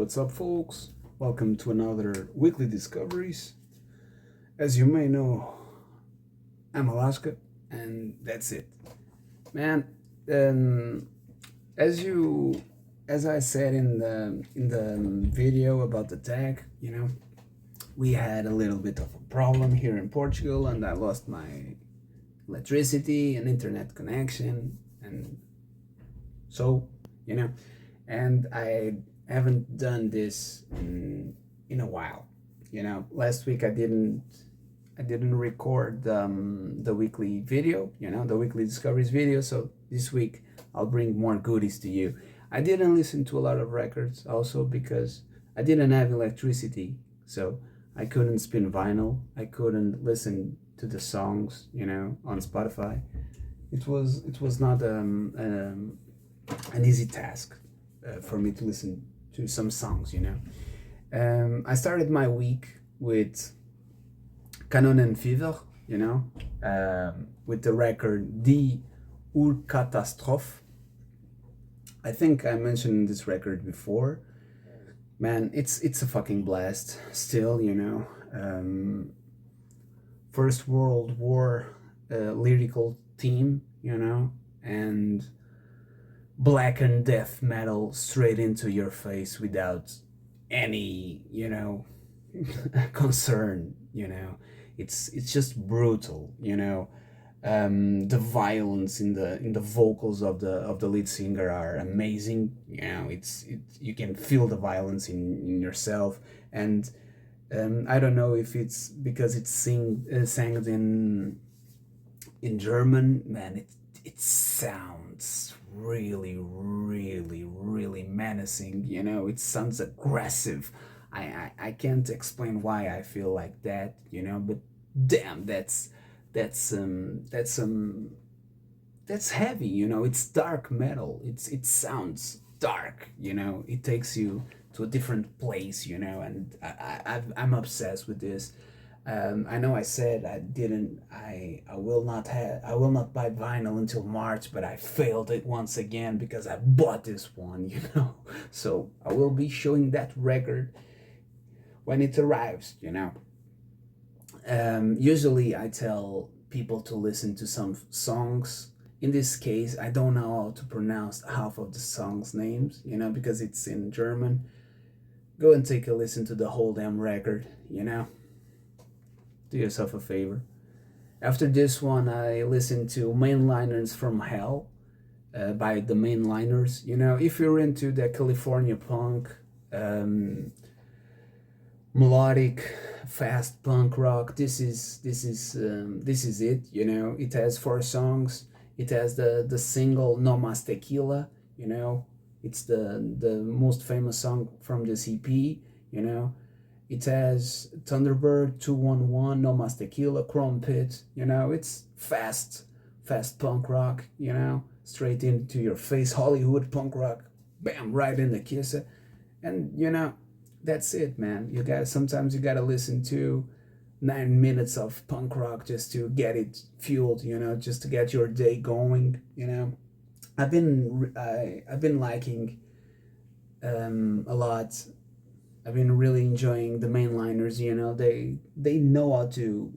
What's up, folks? Welcome to another Weekly Discoveries. As you may know, I'm Alaska, and that's it. Man, um, as you as I said in the video about the tag, we had a little bit of a problem here in Portugal, and I lost my electricity and internet connection, and so you know, and I haven't done this in a while. Last week I didn't record the weekly video, the weekly discoveries video. So this week I'll bring more goodies to you. I didn't listen to a lot of records also because I didn't have electricity, so I couldn't spin vinyl. I couldn't listen to the songs, on Spotify. It was not an easy task for me to listen to some songs. I started my week with Canon and Fever, with the record Die Urkatastrophe. I think I mentioned this record before. Man, it's a fucking blast still. First World War lyrical theme, and black and death metal straight into your face without any, concern. It's just brutal. The violence in the vocals of the lead singer are amazing. You can feel the violence in yourself. And I don't know if it's because it's sang in German. Man, it sounds really, really, really menacing. It sounds aggressive. I can't explain why I feel like that. But damn, that's heavy. It's dark metal. It sounds dark. It takes you to a different place. And I'm obsessed with this. I know I said I will not buy vinyl until March, but I failed it once again because I bought this one. So I will be showing that record when it arrives. Usually I tell people to listen to some songs. In this case, I don't know how to pronounce half of the songs' names, because it's in German. Go and take a listen to the whole damn record. Do yourself a favor. After this one, I listened to Mainliners from Hell by the Mainliners. If you're into the California punk, melodic, fast punk rock, this is it. It has 4 songs. It has the single No Mas Tequila. It's the most famous song from this EP. It has Thunderbird, 211, No Mas Tequila, Chrome Pit. It's fast punk rock. Straight into your face, Hollywood punk rock. Bam, right in the kiss. And that's it, man. Sometimes you gotta listen to 9 minutes of punk rock just to get it fueled. Just to get your day going. I've been liking a lot. I've been really enjoying the Mainliners. They know how to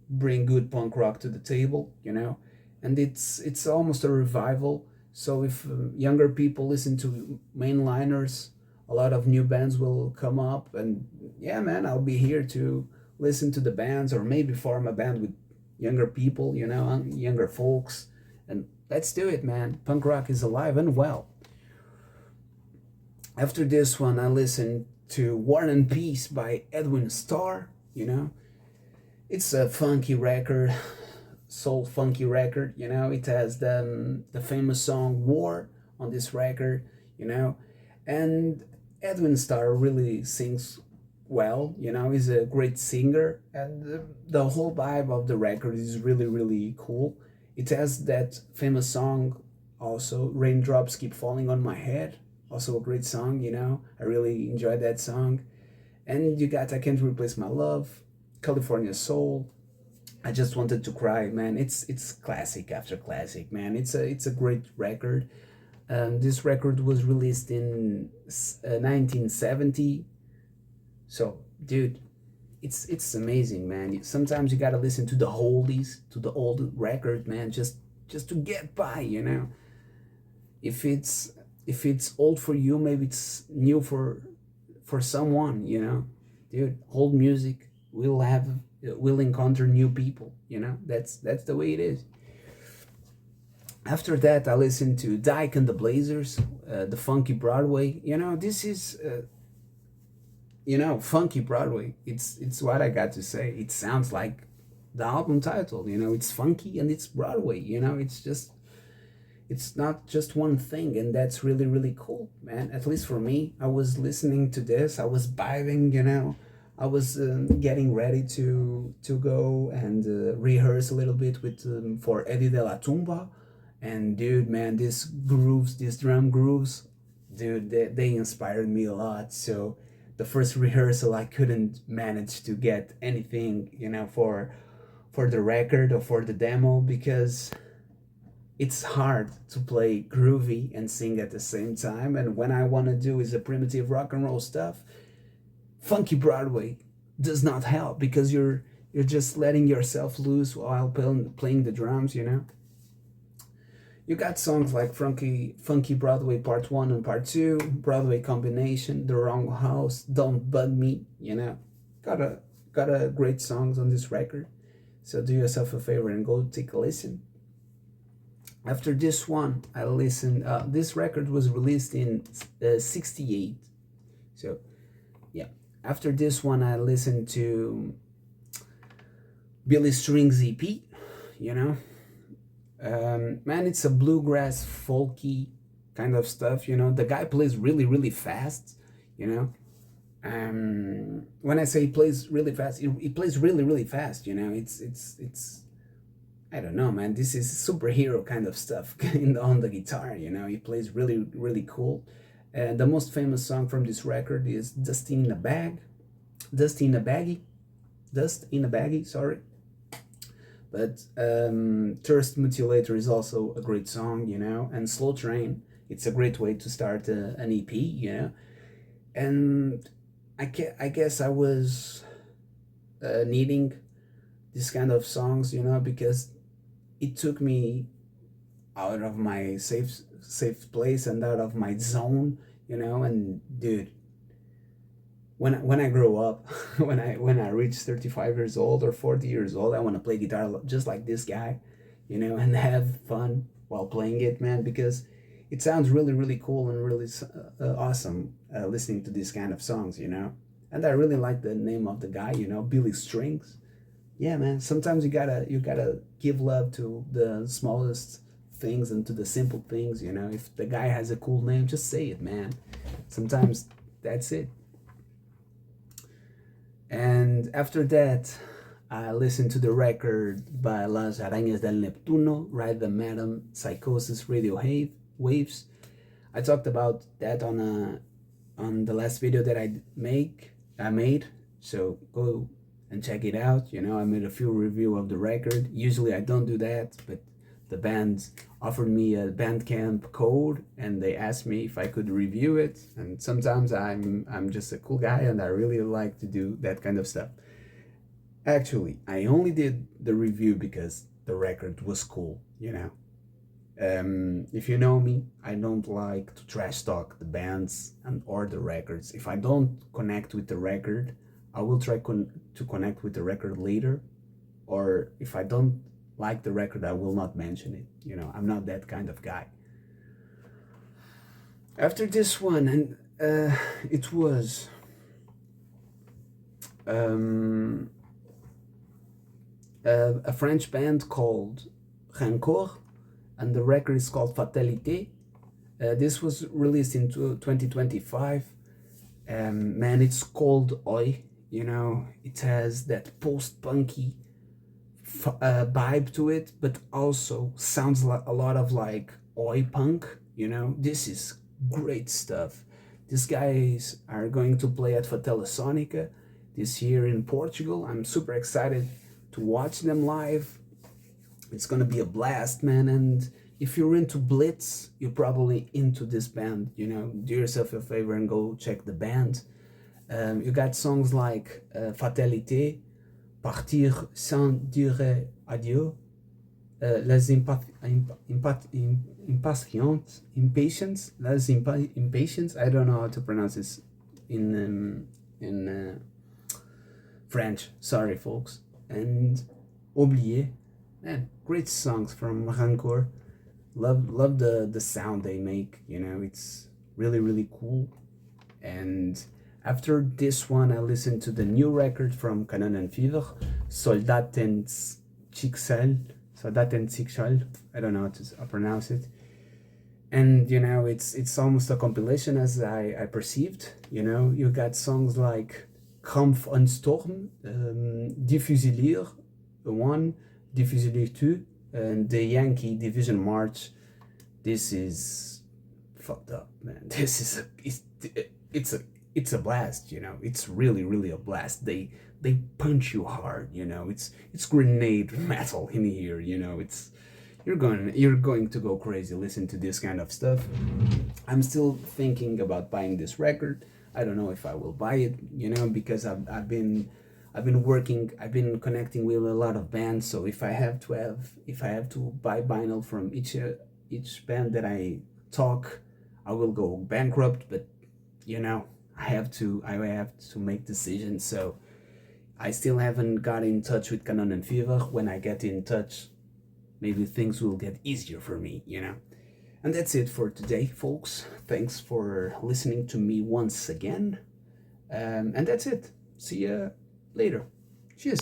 bring good punk rock to the table. And it's almost a revival. So if younger people listen to Mainliners, a lot of new bands will come up, and yeah, man, I'll be here to listen to the bands, or maybe form a band with younger people. Younger folks, and let's do it, man. Punk rock is alive and well. After this one, I listened to War and Peace by Edwin Starr. It's a funky record, soul funky record. It has the famous song War on this record. And Edwin Starr really sings well. He's a great singer, and the whole vibe of the record is really, really cool. It has that famous song also, Raindrops Keep Falling on My Head. Also a great song. I really enjoyed that song. And you got I Can't Replace My Love, California Soul, I Just Wanted to Cry. Man, it's classic after classic, man. It's a great record. This record was released in 1970. So, dude, it's amazing, man. Sometimes you gotta listen to the oldies, to the old record, man, just to get by, you know. If it's old for you, maybe it's new for someone, you know. Dude, old music will encounter new people, you know. That's the way it is. After that, I listened to Dyke and the Blazers, the Funky Broadway. You know, this is Funky Broadway. It's what I got to say. It sounds like the album title. You know, it's funky and it's Broadway. You know, it's not just one thing, and that's really really cool, man. At least for me, I was listening to this, I was vibing. You know, I was getting ready to go and rehearse a little bit with for Eddie de la Tumba, and dude, man, these drum grooves, dude, they inspired me a lot. So the first rehearsal, I couldn't manage to get anything, you know, for the record or for the demo, because it's hard to play groovy and sing at the same time. And when I want to do is a primitive rock and roll stuff, Funky Broadway does not help, because you're just letting yourself loose while playing the drums, you know. You got songs like Funky Broadway Part 1 and Part 2, Broadway Combination, The Wrong House, Don't Bug Me, you know. Got a great songs on this record. So do yourself a favor and go take a listen. After this one, I listened. This record was released in '68. So yeah. After this one, I listened to Billy Strings EP. You know, man, it's a bluegrass folky kind of stuff. You know, the guy plays really really fast. You know, when I say he plays really fast, he plays really really fast. You know, it's I don't know, man. This is superhero kind of stuff on the guitar. You know, he plays really, really cool. And the most famous song from this record is "Dust in a Bag," "Dust in a Baggie," "Dust in a Baggie." Sorry, but "Thirst Mutilator" is also a great song, you know. And "Slow Train," it's a great way to start an EP, you know. And I guess I was needing this kind of songs, you know, because it took me out of my safe place and out of my zone, you know. And dude, when I grow up, when I reach 35 years old or 40 years old, I want to play guitar just like this guy, you know, and have fun while playing it, man, because it sounds really really cool and really awesome listening to these kind of songs, you know. And I really like the name of the guy, you know, Billy Strings. Yeah, man, sometimes you gotta give love to the smallest things and to the simple things, you know. If the guy has a cool name, just say it, man. Sometimes that's it. And after that, I listened to the record by Las Arañas del Neptuno, Ride the Madam, Psychosis, Radio Waves. I talked about that on the last video that I made. So go and check it out. You know, I made a few review of the record. Usually I don't do that, but the band offered me a Bandcamp code and they asked me if I could review it. And sometimes I'm just a cool guy and I really like to do that kind of stuff. Actually, I only did the review because the record was cool, you know. If you know me, I don't like to trash talk the bands and or the records. If I don't connect with the record, I will try to connect with the record later, or if I don't like the record, I will not mention it. You know, I'm not that kind of guy. After this one, and it was a French band called Rancor, and the record is called Fatalité. This was released in 2025. Man, it's called Oi. You know, it has that post-punky vibe to it, but also sounds like a lot of like Oi punk. You know, this is great stuff. These guys are going to play at Fatela Sonica this year in Portugal. I'm super excited to watch them live. It's gonna be a blast, man. And if you're into Blitz, you're probably into this band. You know, do yourself a favor and go check the band. You got songs like Fatalité, Partir sans dire adieu, Les Impatience, Impatience. I don't know how to pronounce this in French. Sorry, folks. And Oublié. Man, great songs from Rancor. Love the sound they make. You know, it's really cool. And after this one, I listened to the new record from Canon and Fever, Soldaten Schicksal. Soldaten Schicksal. I don't know how to pronounce it. And you know, it's almost a compilation as I perceived. You know, you got songs like Kampf und Sturm, Die Fusilier 1, Die Fusilier 2, and the Yankee Division March. This is fucked up, man. This is it's a blast, you know. It's really a blast. They punch you hard, you know. It's grenade metal in here, you know. It's you're going to go crazy listen to this kind of stuff. I'm still thinking about buying this record. I don't know if I will buy it, you know, because I've been working, I've been connecting with a lot of bands. So if I have to buy vinyl from each band that I talk, I will go bankrupt. But you know, I have to make decisions. So I still haven't got in touch with Canon and Fever. When I get in touch, maybe things will get easier for me, you know. And that's it for today, folks. Thanks for listening to me once again. And that's it. See ya later. Cheers.